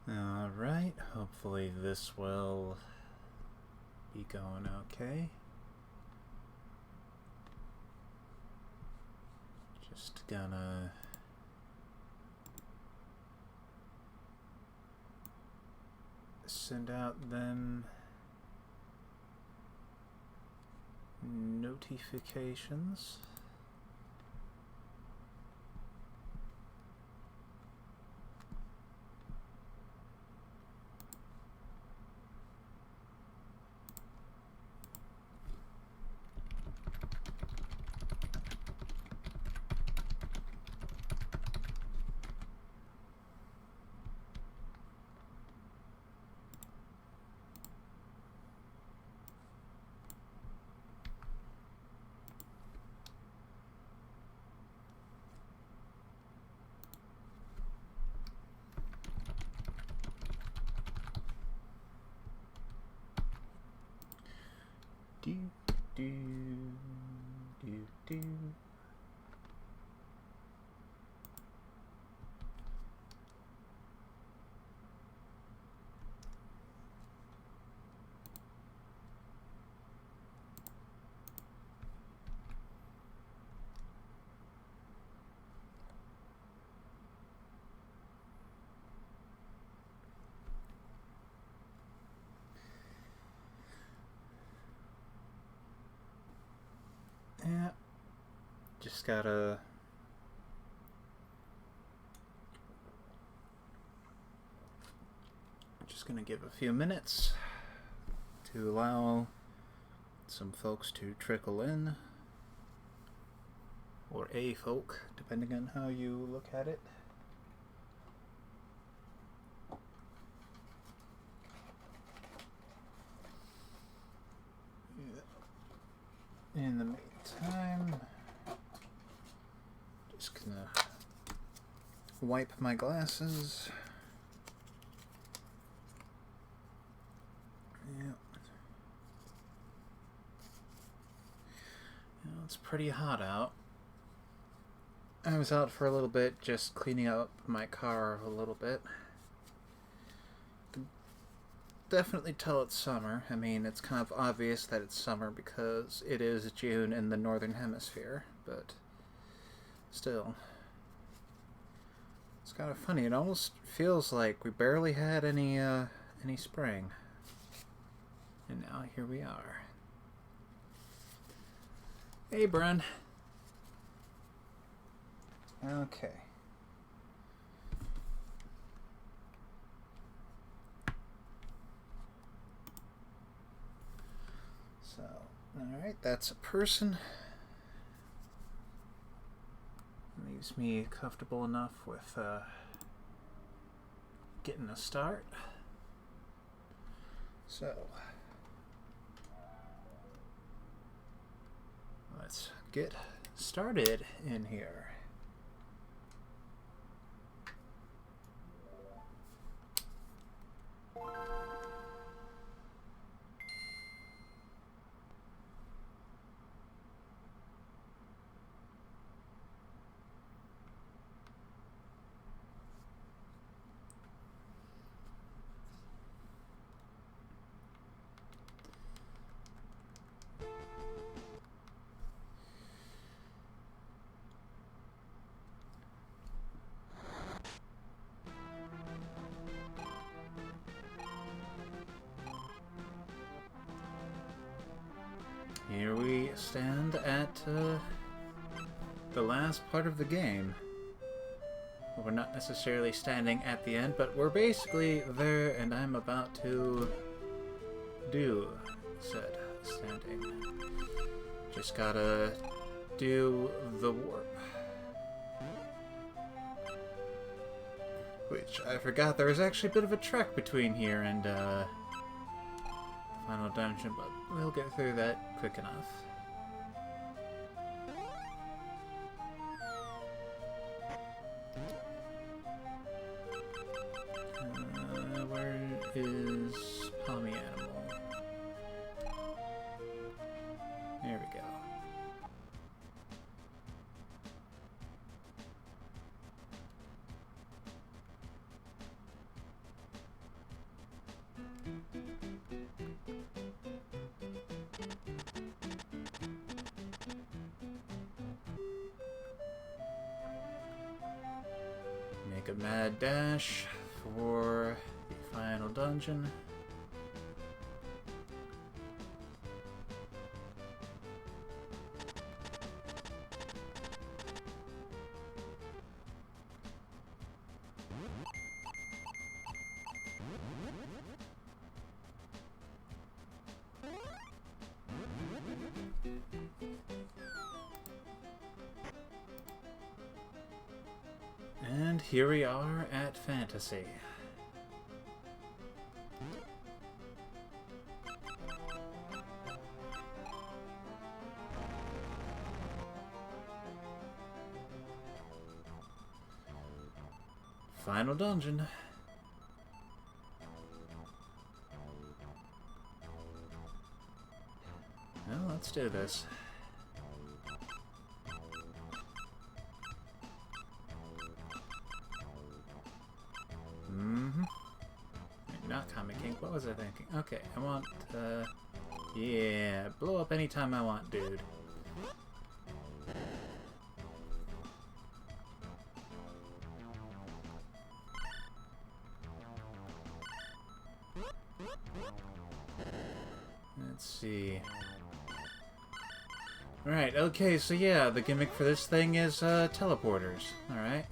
Alright, hopefully this will be going okay. Just gonna send out them notifications. Do, do, do, do. Yeah, just gotta gonna give a few minutes to allow some folks to trickle in, or a folk, depending on how you look at it. In the meantime, just gonna wipe my glasses. Yeah. It's pretty hot out. I was out for a little bit just cleaning up my car a little bit. Can definitely tell it's summer. I mean, it's kind of obvious that it's summer because it is June in the northern hemisphere, but still. It's kind of funny. It almost feels like we barely had any spring. And now here we are. Hey, Bren. Okay. So, alright, that's a person. Leaves me comfortable enough with getting a start. So, let's get started in here. Here we stand at the last part of the game. We're not necessarily standing at the end, but we're basically there, and I'm about to do said standing. Just gotta do the warp. Which, I forgot there was actually a bit of a trek between here and the final dungeon, but we'll get through that quick enough. Where is Palmy Animal? There we go. make a mad dash for the final dungeon. And here we are at Fantasy. Final dungeon. Well, let's do this. Not Comic King. What was I thinking? Okay, I want, yeah, blow up anytime I want, dude. Let's see. Right, okay, so yeah, the gimmick for this thing is, teleporters. Alright.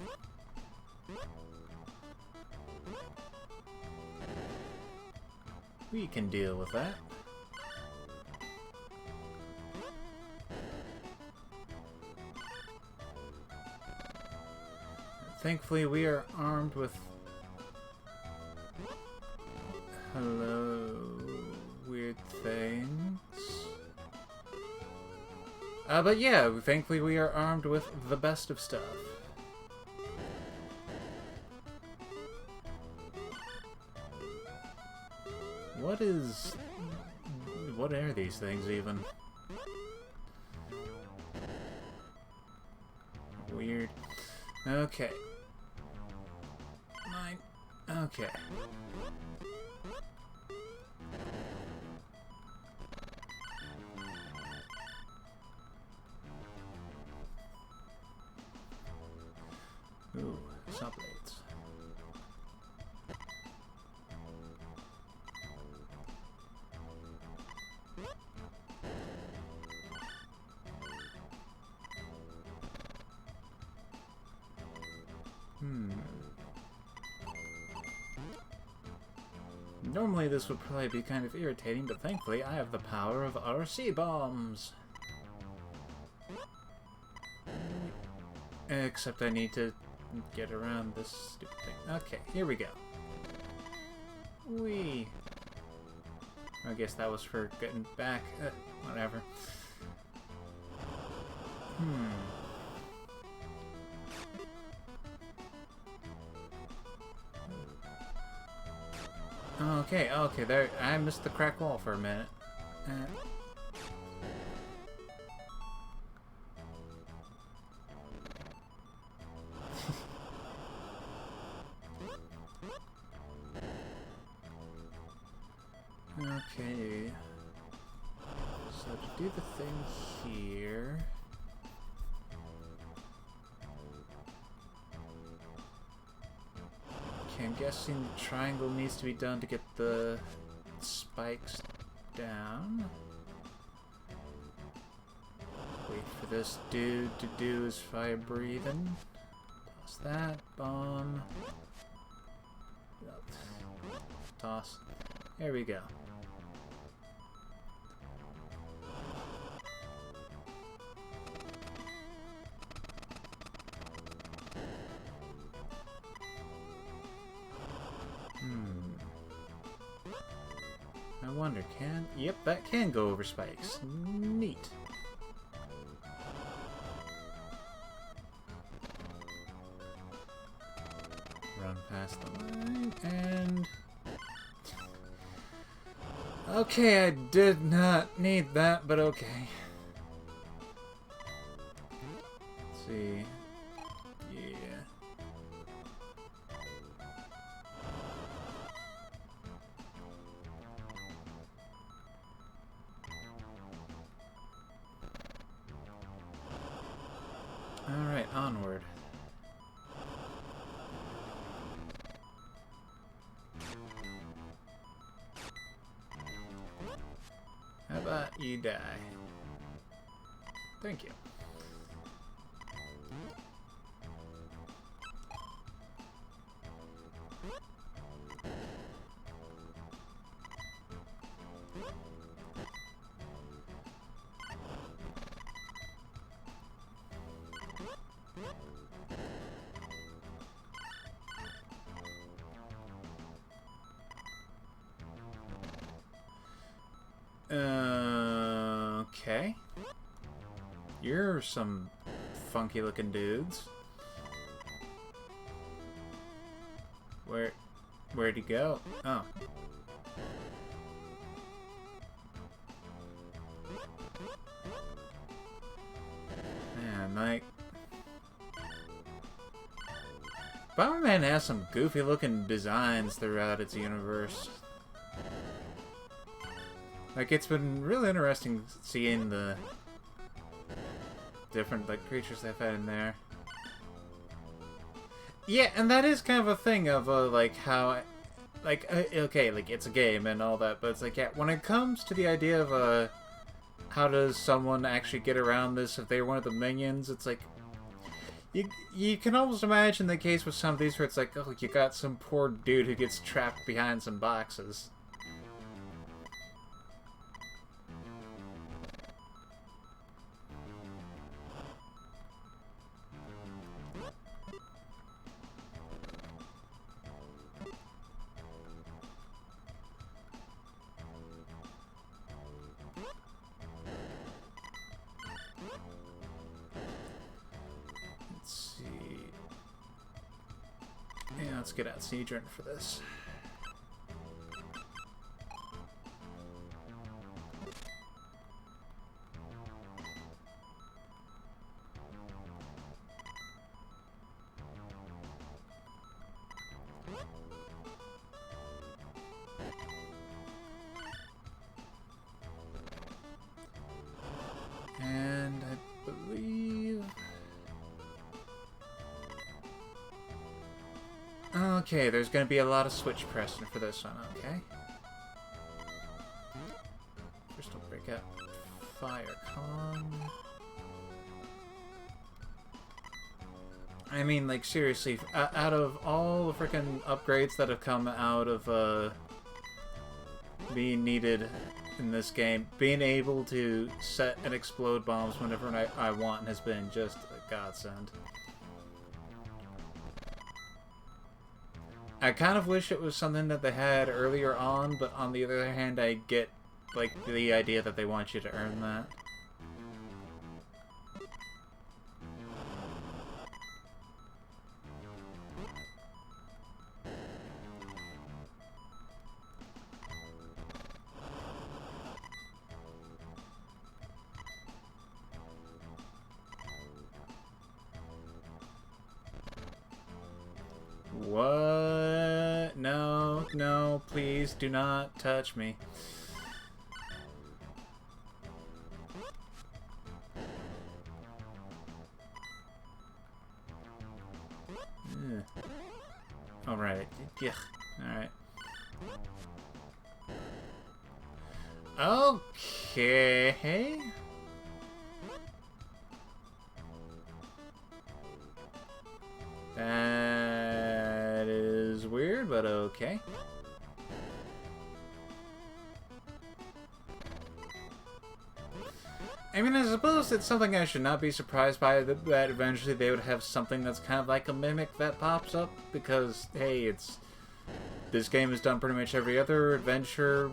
We can deal with that. Thankfully, we are armed with... Hello, weird things. But yeah, thankfully we are armed with the best of stuff. What are these things even? Weird. Okay. Mine. Okay. Ooh, subblades. Normally this would probably be kind of irritating, but thankfully I have the power of RC bombs. Except I need to get around this stupid thing. Okay, here we go. Whee! I guess that was for getting back. Whatever. Okay, okay, there. I missed the crack wall for a minute. Okay. So to do the thing here... Okay, I'm guessing the triangle needs to be done to get the spikes down. Wait for this dude to do his fire breathing. Toss that. Bomb. Toss. There we go. I wonder, can... Yep, that can go over spikes. Neat. Run past the line, and... Okay, I did not need that, but okay. Let's see... Yeah... Alright, onward. but you die. Thank you. Okay. You're some funky looking dudes. Where'd he go? Oh. Man, like... Bomberman has some goofy looking designs throughout its universe. Like, it's been really interesting seeing the different, like, creatures they've had in there. Yeah, and that is kind of a thing of, like, how... Like, okay, like, it's a game and all that, but it's like, yeah, when it comes to the idea of, how does someone actually get around this if they're one of the minions, it's like... You can almost imagine the case with some of these where it's like, oh, you got some poor dude who gets trapped behind some boxes. Yeah, let's get out Seedrin for this. And I believe... Okay, there's going to be a lot of switch pressing for this one, okay? First we'll break out Fire Kong. I mean, like, seriously, out of all the freaking upgrades that have come out of being needed in this game, being able to set and explode bombs whenever I want has been just a godsend. I kind of wish it was something that they had earlier on, but on the other hand, I get, like, the idea that they want you to earn that. What? No, no, please do not touch me. Alright, yeah, alright. Okay. That is weird, but okay. I mean, I suppose it's something I should not be surprised by, that eventually they would have something that's kind of like a mimic that pops up, because, hey, this game has done pretty much every other adventure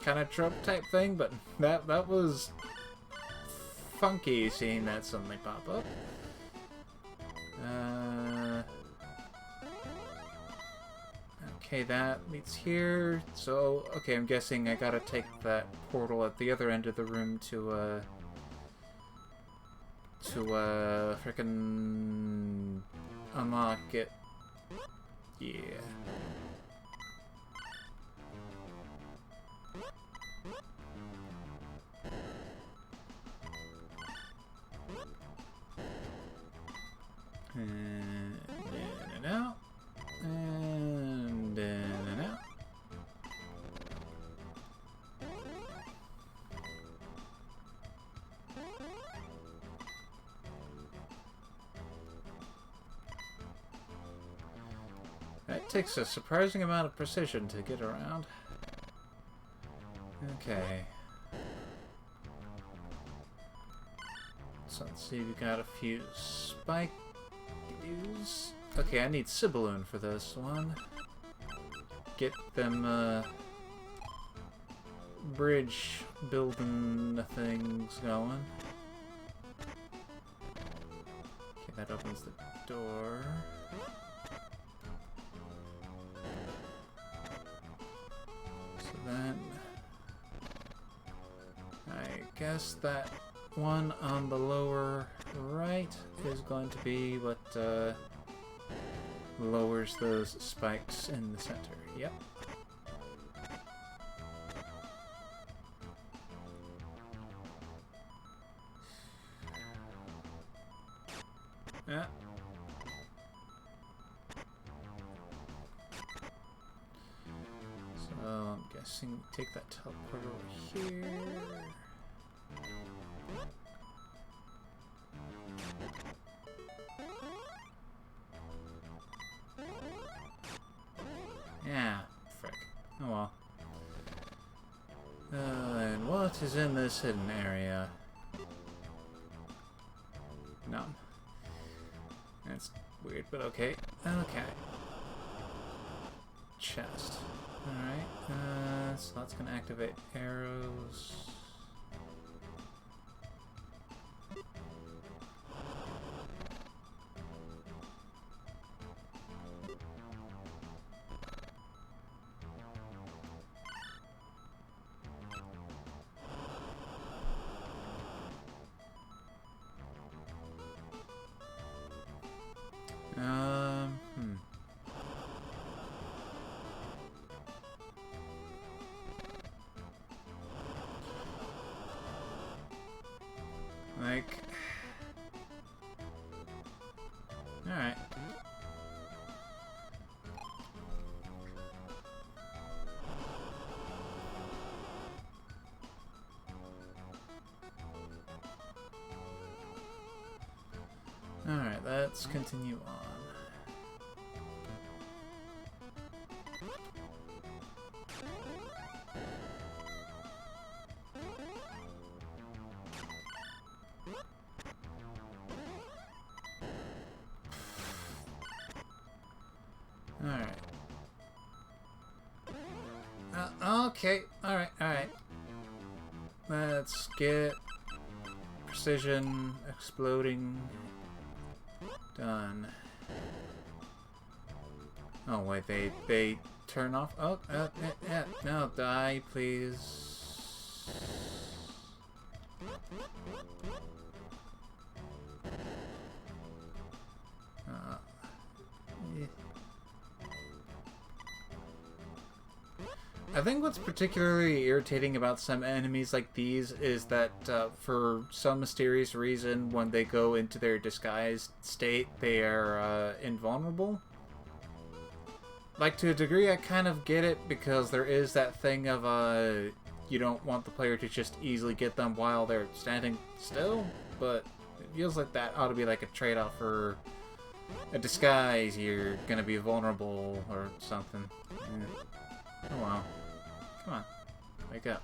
kind of trope type thing, but that was funky seeing that suddenly pop up. Okay, that leads here. So, okay, I'm guessing I gotta take that portal at the other end of the room to frickin' unlock it. Yeah. And in and out. And in and out. takes a surprising amount of precision to get around. Okay. So let's see, we got a few spike dudes. Okay, I need Sibballoon for this one. Get them, bridge building things going. Okay, that opens the door. So then, I guess that one on the lower right is going to be what lowers those spikes in the center. Yep. Yeah. So I'm guessing take that teleport over here. Yeah, frick. Oh well. And what is in this hidden area? No. That's weird, but okay. Okay. Chest. Alright. So that's gonna activate arrows. Like... Alright. Alright, let's continue on. Alright. Okay, alright. Let's get precision exploding done. Oh wait, they turn off. Oh, yeah, no, die, please. Yeah. I think what's particularly irritating about some enemies like these is that for some mysterious reason, when they go into their disguised state, they are invulnerable. Like, to a degree, I kind of get it, because there is that thing of you don't want the player to just easily get them while they're standing still, but it feels like that ought to be like a trade-off for a disguise. You're gonna be vulnerable or something. Yeah. Oh wow. Come on. Wake up.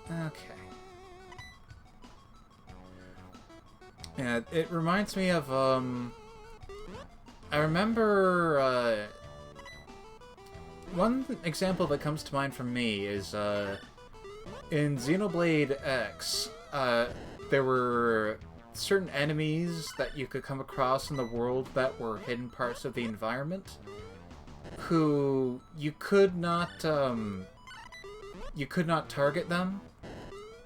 Okay. Yeah, it reminds me of, I remember, one example that comes to mind for me is, in Xenoblade X, there were certain enemies that you could come across in the world that were hidden parts of the environment, who you could not target them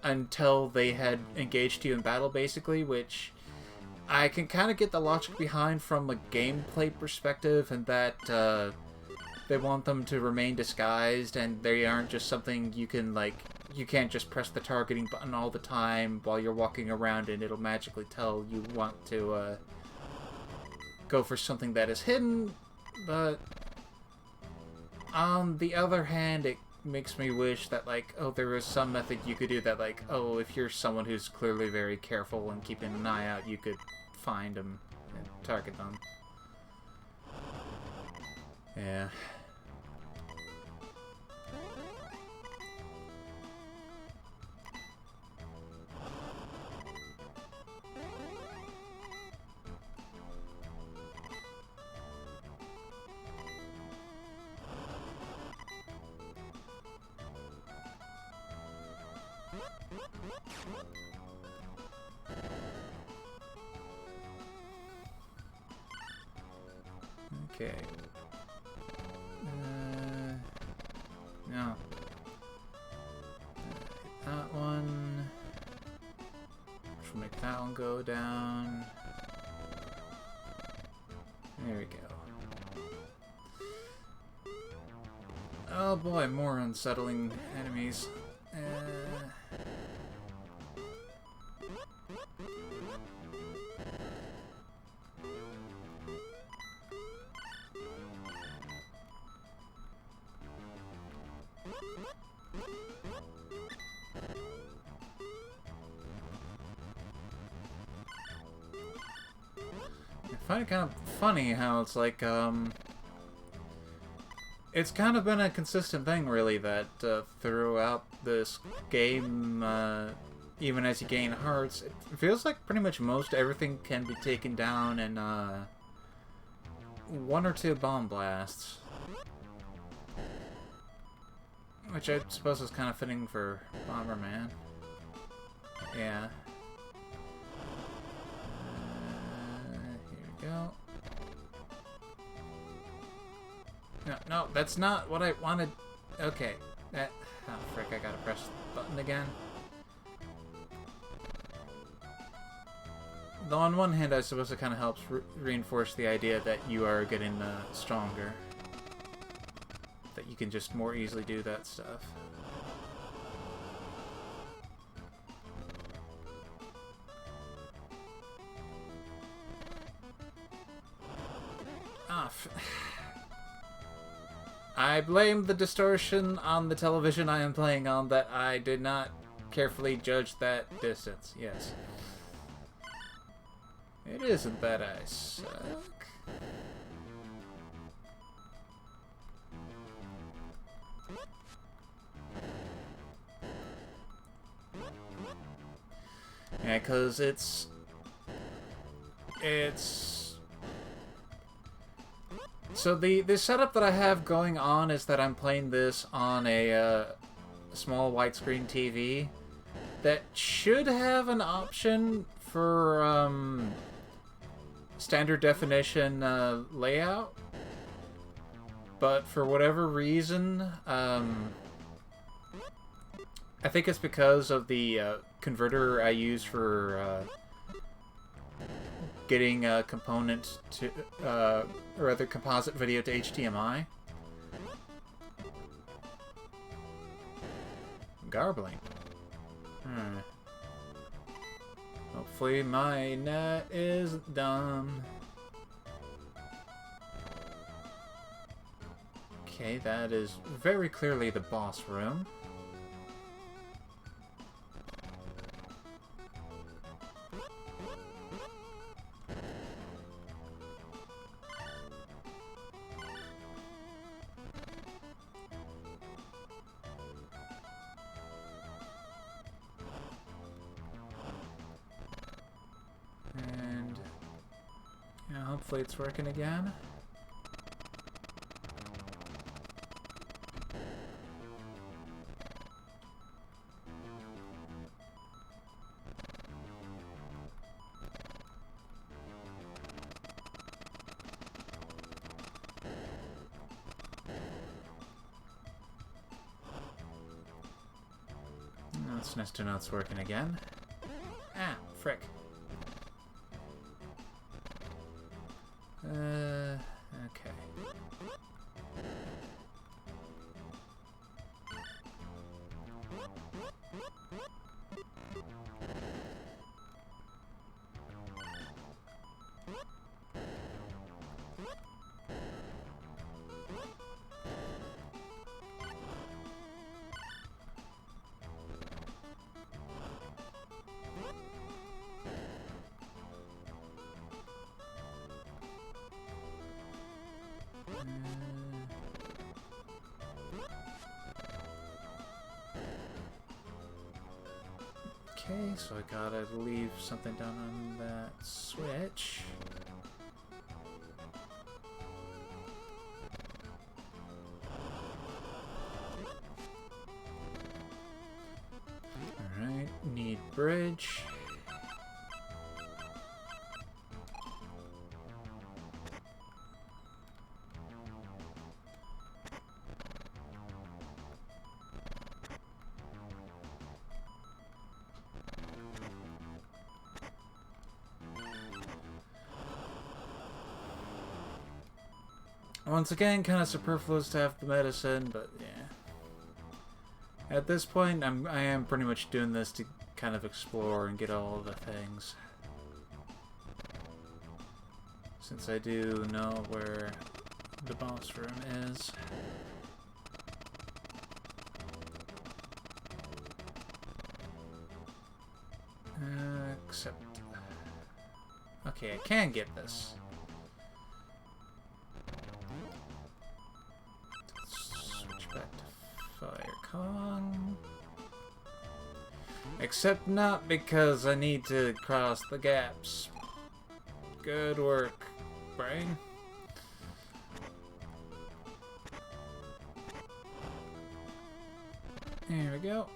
until they had engaged you in battle, basically, which I can kind of get the logic behind from a gameplay perspective, and that they want them to remain disguised, and they aren't just something you can, like, you can't just press the targeting button all the time while you're walking around and it'll magically tell you want to go for something that is hidden. But on the other hand, it makes me wish that, like, oh, there was some method you could do that, like, oh, if you're someone who's clearly very careful and keeping an eye out, you could find them and target them. Yeah. Okay. No. That one. Which will make that one go down. There we go. Oh boy, more unsettling enemies. I find it kind of funny how it's like, it's kind of been a consistent thing, really, that throughout this game, even as you gain hearts, it feels like pretty much most everything can be taken down in one or two bomb blasts. Which I suppose is kind of fitting for Bomberman. Yeah. Here we go. No, no, that's not what I wanted. Okay. That. Oh, frick, I gotta press the button again. Though on one hand, I suppose it kind of helps reinforce the idea that you are getting stronger. That you can just more easily do that stuff. Ah, I blame the distortion on the television I am playing on that I did not carefully judge that distance. Yes. It isn't that I suck. Yeah, because it's... So the setup that I have going on is that I'm playing this on a small widescreen TV that should have an option for standard definition layout, but for whatever reason, I think it's because of the converter I use for getting components to, or rather composite video to HDMI. Garbling. Hopefully my net is dumb. Okay, that is very clearly the boss room. And yeah, hopefully it's working again. No, it's nice to know it's working again. Ah, frick. Okay. Okay, so I gotta leave something down on that switch. Alright, need bridge. Once again, kind of superfluous to have the medicine, but yeah. At this point, I am pretty much doing this to kind of explore and get all of the things. Since I do know where the boss room is. Except... Okay, I can get this. Switch back to Fire Kong. Except not because I need to cross the gaps. Good work, brain. Here we go.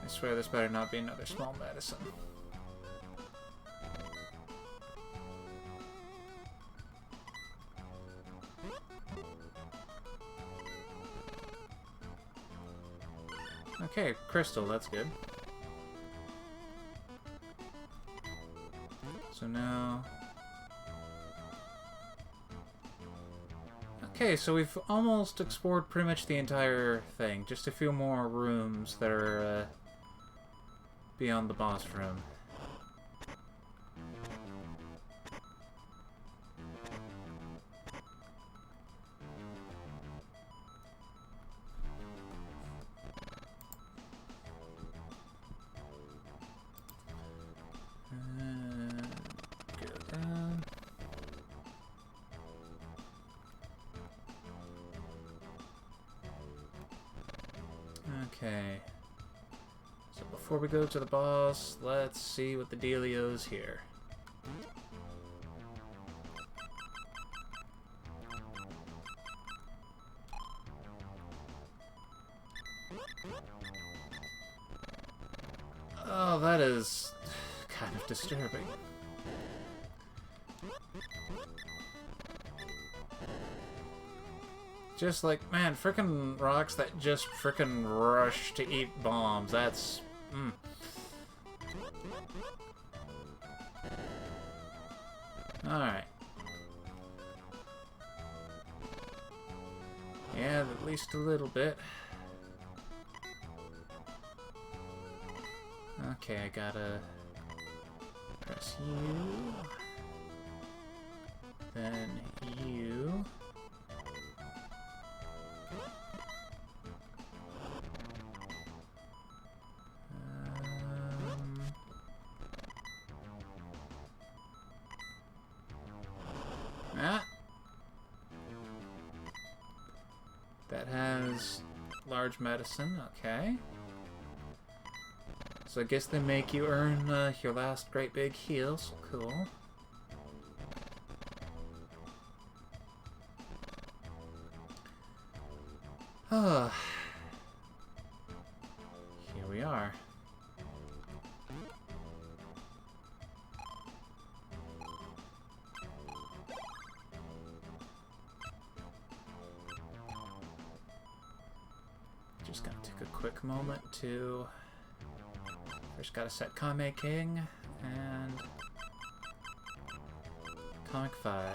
I swear this better not be another small medicine. Okay, crystal, that's good. So now... Okay, so we've almost explored pretty much the entire thing. Just a few more rooms that are beyond the boss room. Go down. Okay. So before we go to the boss, let's see what the dealio's here. Oh, that is kind of disturbing. Just like, man, frickin' rocks that just frickin' rush to eat bombs. That's... Alright. Yeah, at least a little bit. Okay, I gotta press U. Then U. That has large medicine, okay. So I guess they make you earn your last great big heal, so cool. Here we are. Just gonna take a quick moment to... First gotta set Kame King, and... Comic 5.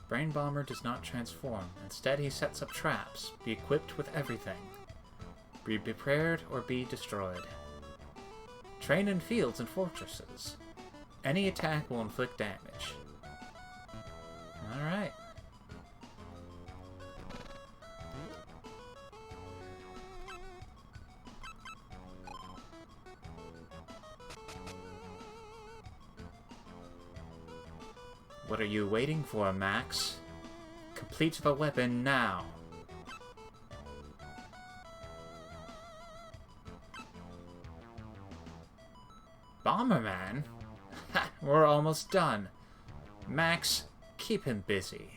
Brain Bomber does not transform. Instead, he sets up traps. Be equipped with everything. Be prepared or be destroyed. Train in fields and fortresses. Any attack will inflict damage. Alright. What are you waiting for, Max? Complete the weapon now. We're almost done. Max, keep him busy.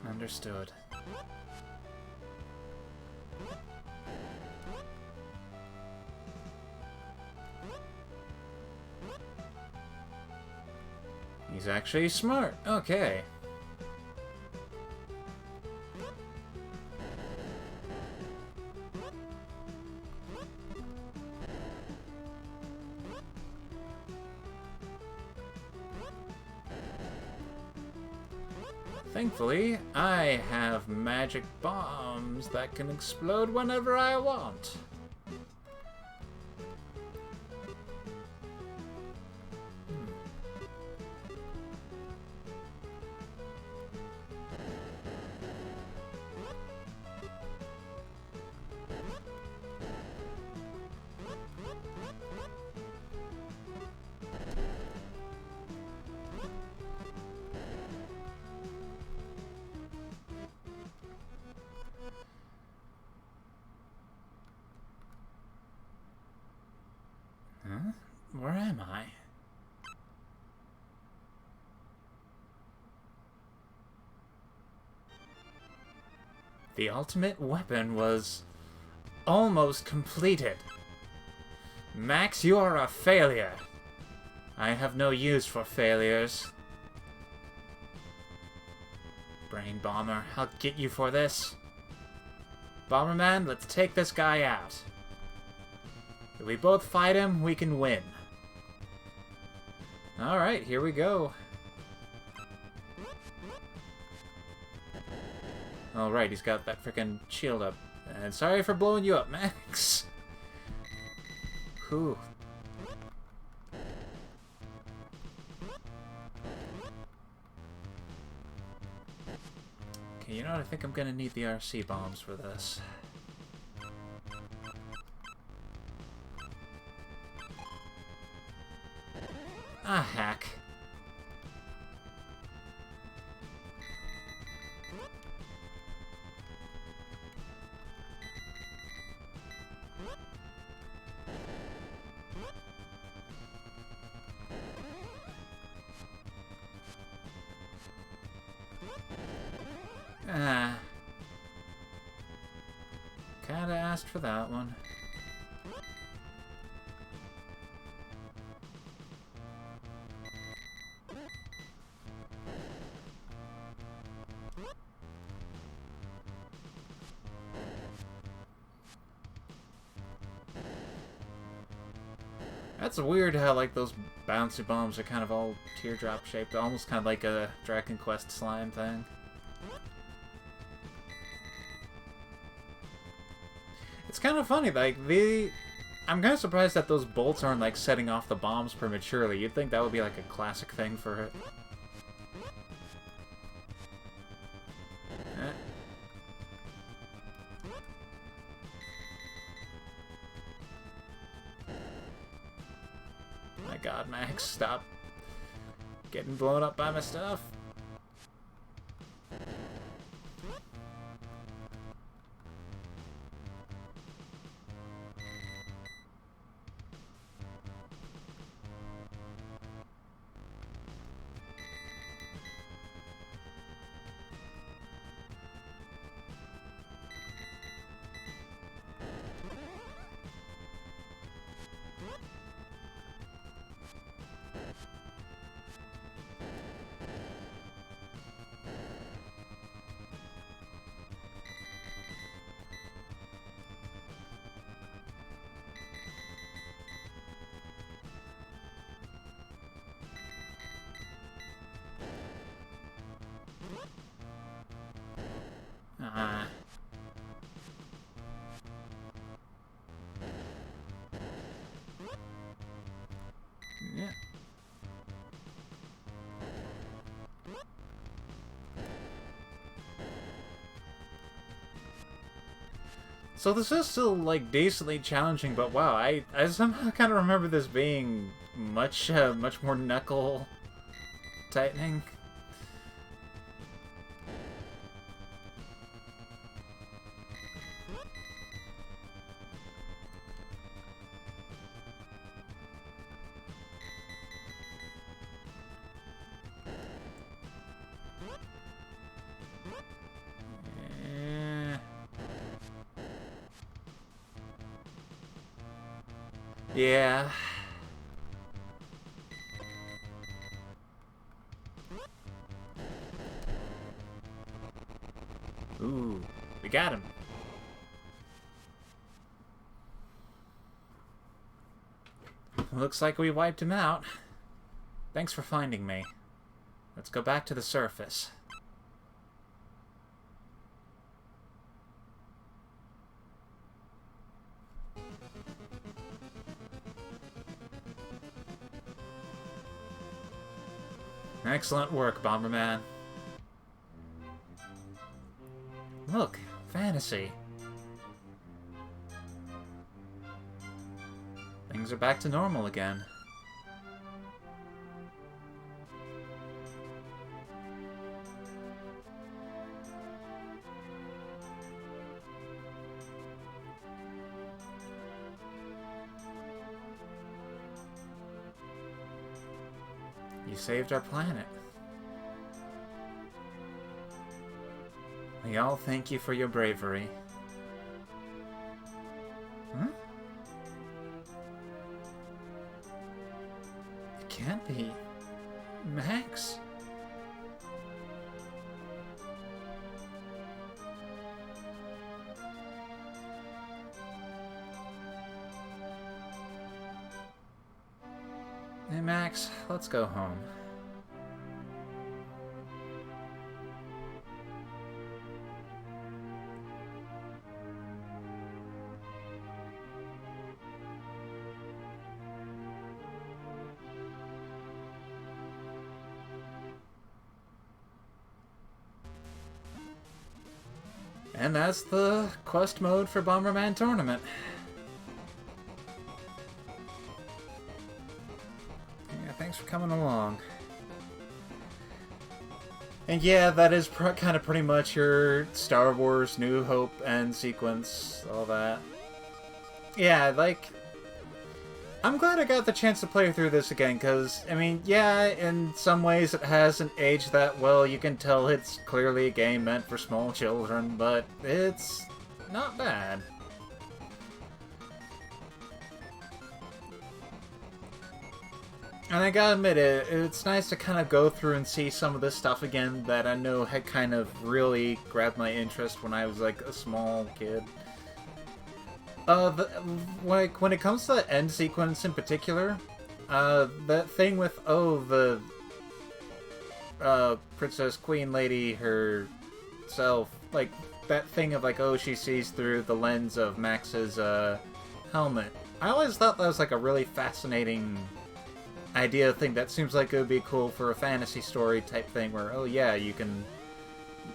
Understood. He's actually smart. Okay. Thankfully, I have magic bombs that can explode whenever I want. Huh? Where am I? The ultimate weapon was almost completed. Max, you are a failure. I have no use for failures. Brain Bomber, I'll get you for this. Bomberman, let's take this guy out. If we both fight him, we can win. Alright, here we go. Alright, he's got that frickin' shield up. And sorry for blowing you up, Max. Whew. Okay, you know what? I think I'm gonna need the RC bombs for this. Ah, hack. Ah. Kinda asked for that one. That's weird how, like, those bouncy bombs are kind of all teardrop shaped, almost kind of like a Dragon Quest slime thing. It's kind of funny, like, I'm kind of surprised that those bolts aren't, like, setting off the bombs prematurely. You'd think that would be, like, a classic thing for it. My god, Max, stop getting blown up by my stuff. Yeah. So this is still, like, decently challenging, but wow, I somehow kind of remember this being much more knuckle tightening. Yeah. Ooh, we got him. Looks like we wiped him out. Thanks for finding me. Let's go back to the surface. Excellent work, Bomberman. Look, fantasy. Things are back to normal again. You saved our planet. We all thank you for your bravery. Huh? It can't be. Max? Hey Max, let's go home. And that's the quest mode for Bomberman Tournament. Yeah, thanks for coming along. And yeah, that is kind of pretty much your Star Wars New Hope end sequence, all that. Yeah, like, I'm glad I got the chance to play through this again, because, I mean, yeah, in some ways it hasn't aged that well. You can tell it's clearly a game meant for small children, but it's not bad. And I gotta admit, it's nice to kind of go through and see some of this stuff again that I know had kind of really grabbed my interest when I was, like, a small kid. Like, when it comes to the end sequence in particular, that thing with, the Princess Queen Lady herself, like, that thing of, like, she sees through the lens of Max's, helmet. I always thought that was, like, a really fascinating idea thing that seems like it would be cool for a fantasy story type thing where, yeah, you can...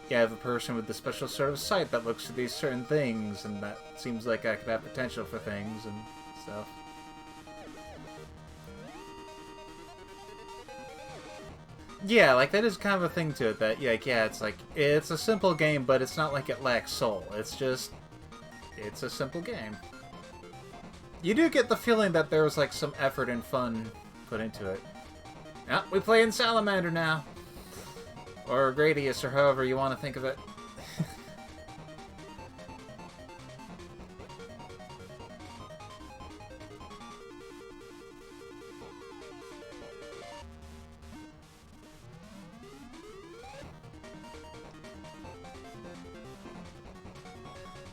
You have a person with a special sort of sight that looks at these certain things, and that seems like I could have potential for things and stuff. Yeah, like, that is kind of a thing to it that, yeah, it's like, it's a simple game, but it's not like it lacks soul. It's just, it's a simple game. You do get the feeling that there was, like, some effort and fun put into it. Yeah, we play in Salamander now. Or Gradius, or however you want to think of it.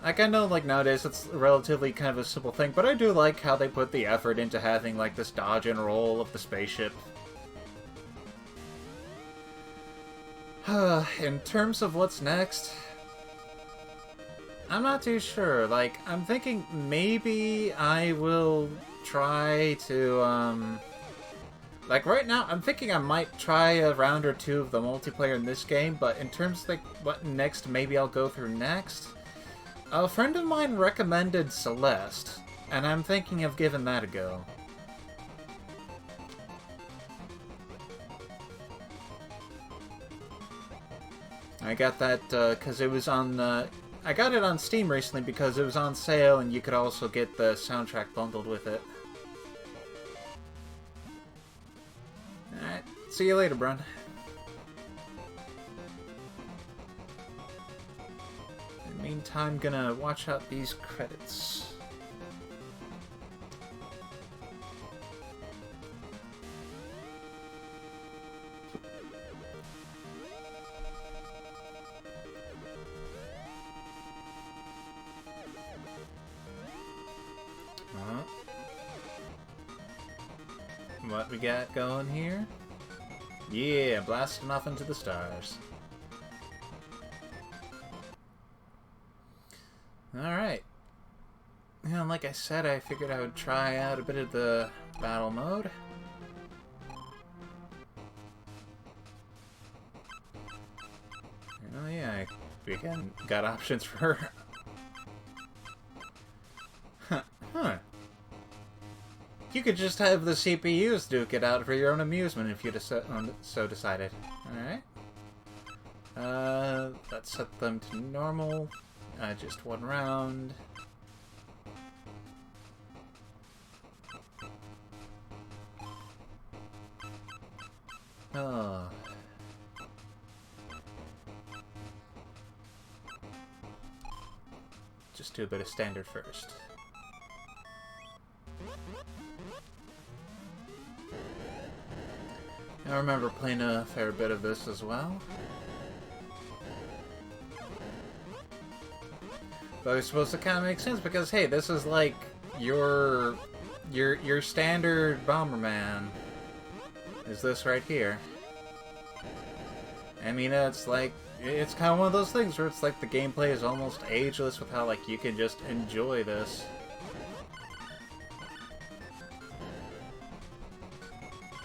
Like, I know, like, nowadays it's relatively kind of a simple thing, but I do like how they put the effort into having, like, this dodge and roll of the spaceship. In terms of what's next, I'm not too sure. Like, I'm thinking maybe I will try to, like, right now, I'm thinking I might try a round or two of the multiplayer in this game, but in terms of, like, what next maybe I'll go through next, a friend of mine recommended Celeste, and I'm thinking of giving that a go. I got that because it was on. I got it on Steam recently because it was on sale, and you could also get the soundtrack bundled with it. Alright, see you later, Brun. In the meantime, gonna watch out these credits. what we got going here? Yeah, blasting off into the stars. Alright. Yeah, like I said, I figured I would try out a bit of the battle mode. Oh yeah, we got options for... Huh. You could just have the CPUs duke it out for your own amusement if you so decided. Alright. Let's set them to normal. Just one round. Oh. Just do a bit of standard first. I remember playing a fair bit of this as well. But it's supposed to kind of make sense because, hey, this is like your standard Bomberman. Is this right here? I mean, it's like, it's kind of one of those things where it's like the gameplay is almost ageless with how, like, you can just enjoy this.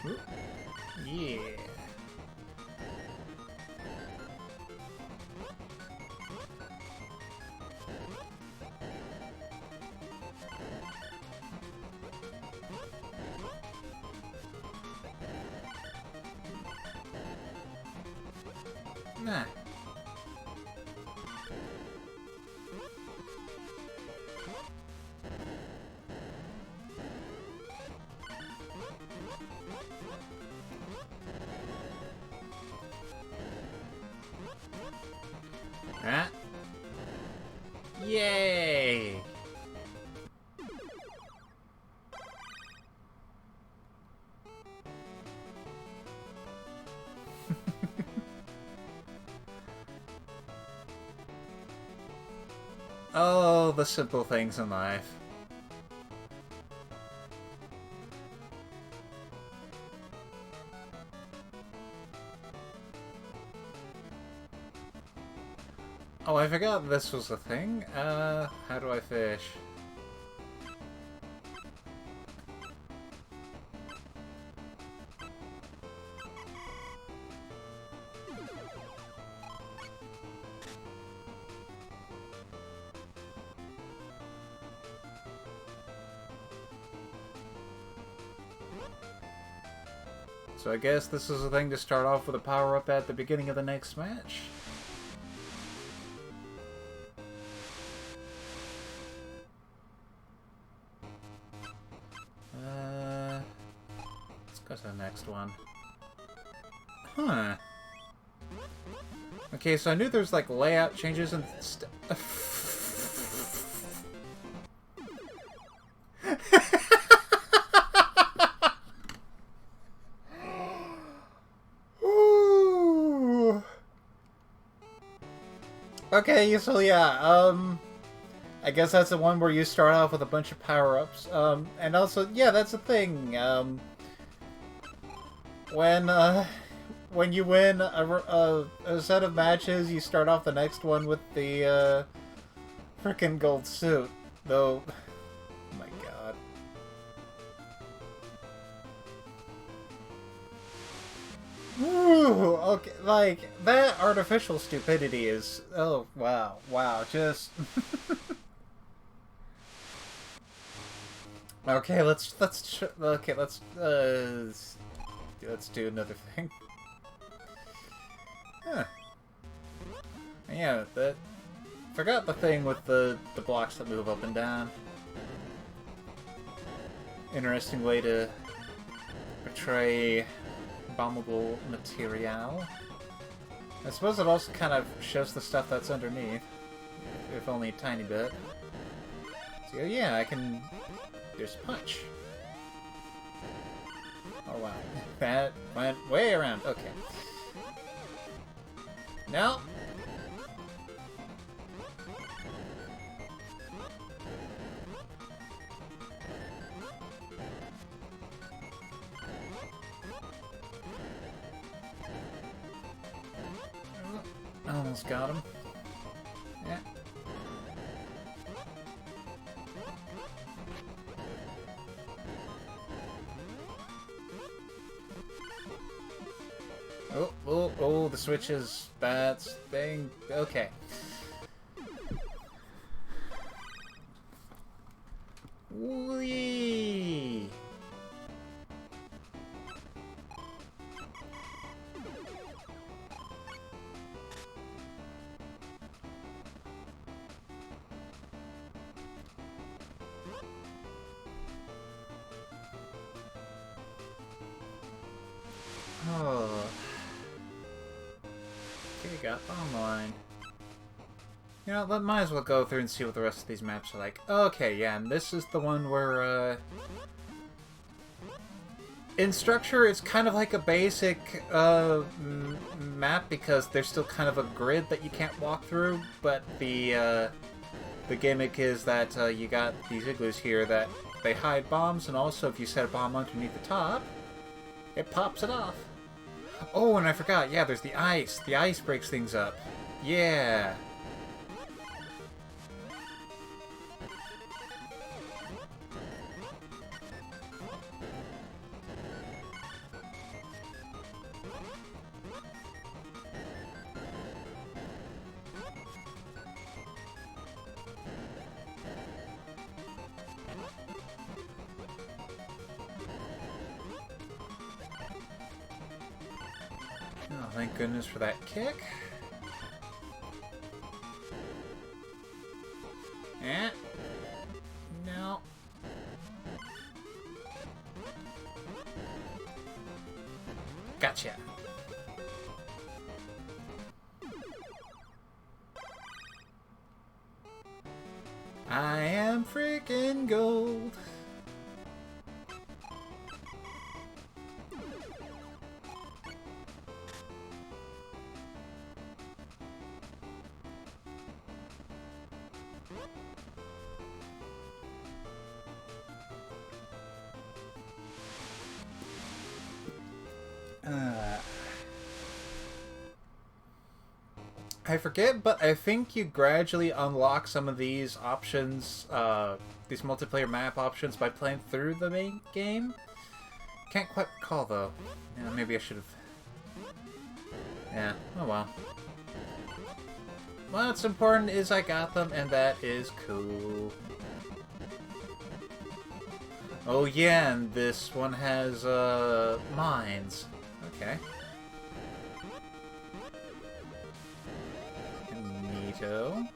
Ooh. Yeah. Nah. Ah. Yay! Oh, the simple things in life. Oh, I forgot this was a thing. How do I fish? So I guess this is a thing to start off with a power-up at the beginning of the next match. Let's go to the next one. Huh. Okay, so I knew there's like layout changes and Okay, so yeah, I guess that's the one where you start off with a bunch of power-ups. And also, yeah, that's the thing. When you win a set of matches, you start off the next one with the frickin' gold suit. Though, oh my god. Woo! Okay, like, that artificial stupidity is... Oh, wow. Wow, just... Okay, let's do another thing. Huh. Yeah, forgot the thing with the blocks that move up and down. Interesting way to portray bombable material. I suppose it also kind of shows the stuff that's underneath, if only a tiny bit. So yeah, I can... There's punch. Oh wow, that went way around. Okay. Now. Almost got him. Yeah. Oh, the switch is bad. Dang. Okay. Whee! Oh. Okay, got bomb line. You know, but might as well go through and see what the rest of these maps are like. Okay, yeah, and this is the one where, in structure, it's kind of like a basic, map because there's still kind of a grid that you can't walk through, but the gimmick is that, you got these igloos here that they hide bombs, and also if you set a bomb underneath the top, it pops it off. Oh, and I forgot, yeah, there's the ice. The ice breaks things up. Yeah. Oh, thank goodness for that kick. Eh. No. Gotcha. I am freaking gold. I forget, but I think you gradually unlock some of these options, these multiplayer map options by playing through the main game. Can't quite recall, though. Yeah, maybe I should have... Yeah, oh well. What's important is I got them, and that is cool. Oh yeah, and this one has, mines. Okay. Neato.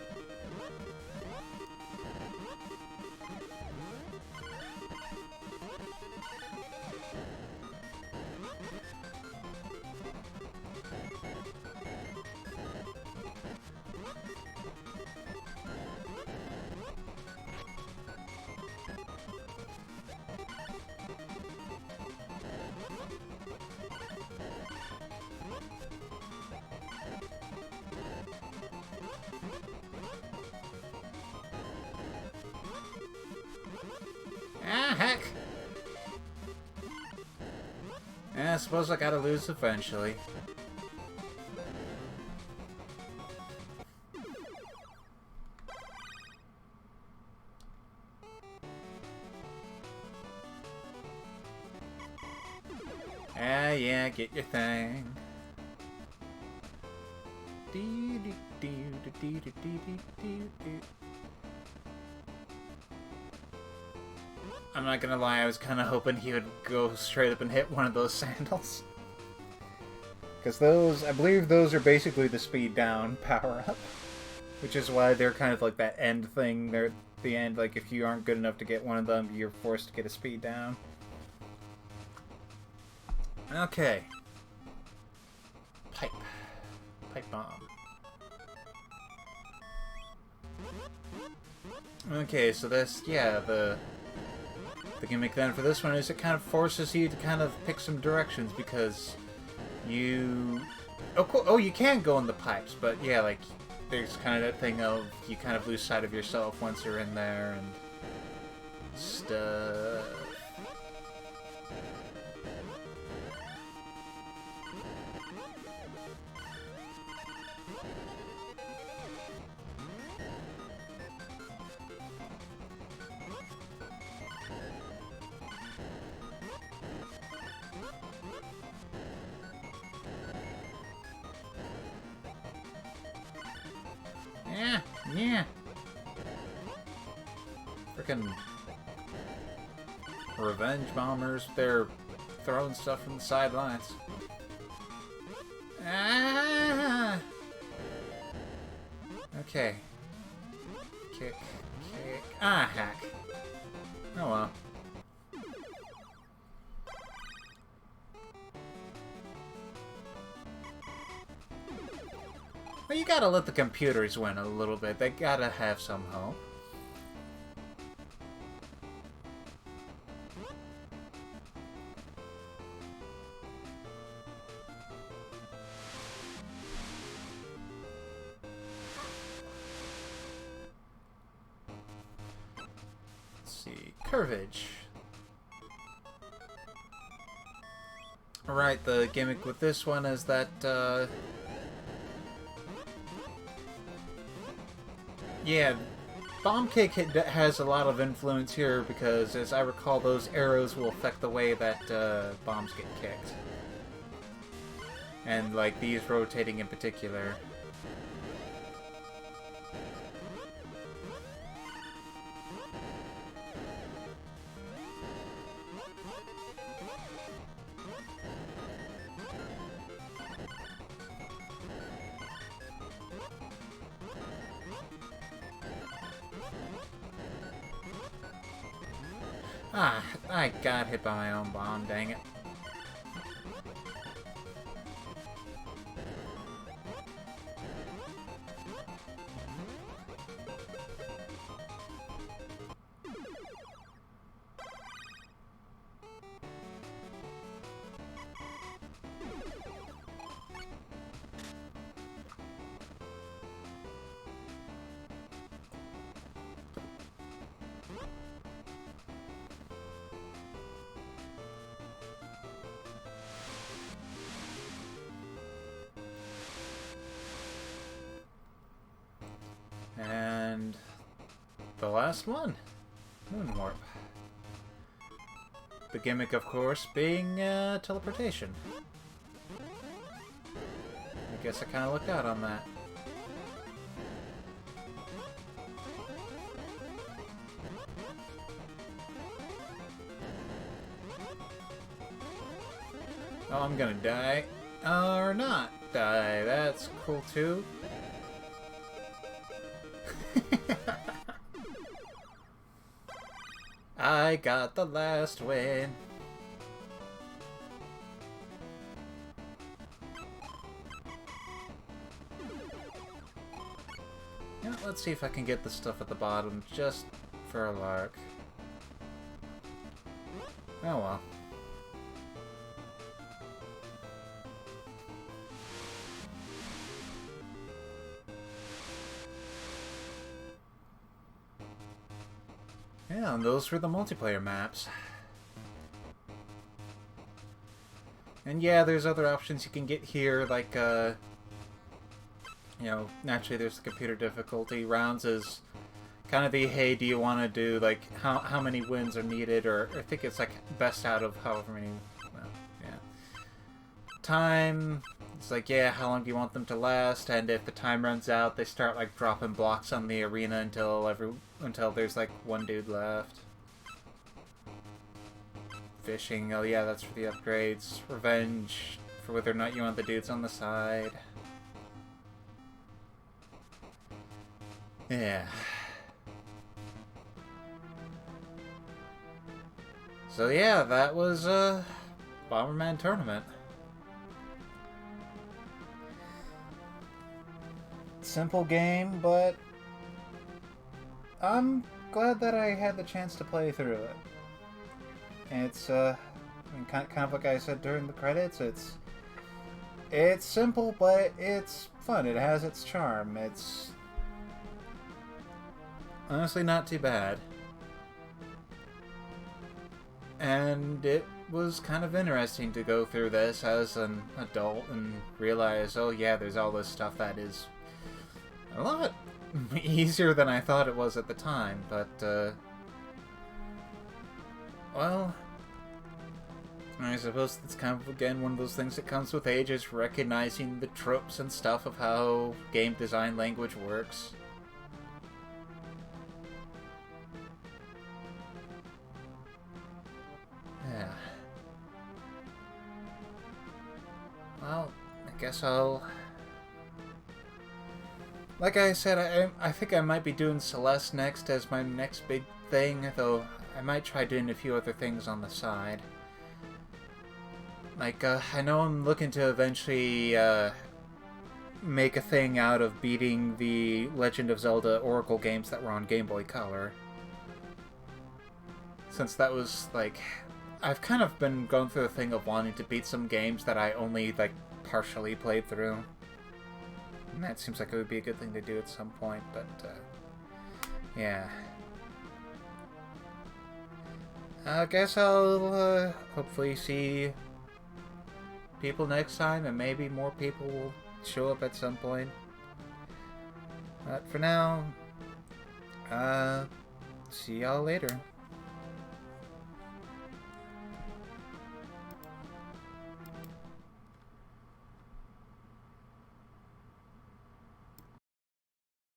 Ah, heck! Yeah, I suppose I gotta lose eventually. Ah, yeah, get your thing. I'm not gonna lie, I was kind of hoping he would go straight up and hit one of those sandals. Because those, I believe those are basically the speed down power-up. Which is why they're kind of like that end thing. They're at the end, like if you aren't good enough to get one of them, you're forced to get a speed down. Okay. Pipe. Pipe bomb. Okay, so that's, yeah, the gimmick then for this one is it kind of forces you to kind of pick some directions because you... Oh, cool. Oh, you can go in the pipes, but yeah, like, there's kind of that thing of you kind of lose sight of yourself once you're in there and stuff. Yeah, yeah. Frickin' revenge bombers, they're throwing stuff from the sidelines. Ah! Okay. Kick, kick. Ah, hack. Oh well. Well, you gotta let the computers win a little bit. They gotta have some hope. Let's see. Curvage. Alright, the gimmick with this one is that, yeah, Bomb Kick has a lot of influence here because, as I recall, those arrows will affect the way that bombs get kicked. And, like, these rotating in particular. Ah, I got hit by my own bomb, dang it. And the last one, Moon Warp. The gimmick, of course, being teleportation. I guess I kind of looked out on that. Oh, I'm gonna die. Or not die. That's cool too. I got the last win. Yeah, let's see if I can get the stuff at the bottom just for a lark. Oh well. Yeah, and those were the multiplayer maps. And yeah, there's other options you can get here, like, you know, naturally there's the computer difficulty. Rounds is kind of the, hey, do you want to do, like, how many wins are needed, or I think it's, like, best out of however many, well, yeah. Time, it's like, yeah, how long do you want them to last, and if the time runs out, they start, like, dropping blocks on the arena until there's, like, one dude left. Fishing, oh yeah, that's for the upgrades. Revenge, for whether or not you want the dudes on the side. Yeah. So yeah, that was, Bomberman Tournament. Simple game, but I'm glad that I had the chance to play through it. It's, I mean, kind of like I said during the credits, it's simple, but it's fun. It has its charm. It's honestly not too bad. And it was kind of interesting to go through this as an adult and realize, oh yeah, there's all this stuff that is a lot easier than I thought it was at the time, but, well, I suppose it's kind of, again, one of those things that comes with age, is recognizing the tropes and stuff of how game design language works. guess I'll... Like I said, I think I might be doing Celeste next as my next big thing, though I might try doing a few other things on the side. Like, I know I'm looking to eventually make a thing out of beating the Legend of Zelda Oracle games that were on Game Boy Color. Since that was, like... I've kind of been going through the thing of wanting to beat some games that I only, like, partially played through. And that seems like it would be a good thing to do at some point, but, yeah. I guess I'll, hopefully see people next time, and maybe more people will show up at some point. But for now, see y'all later.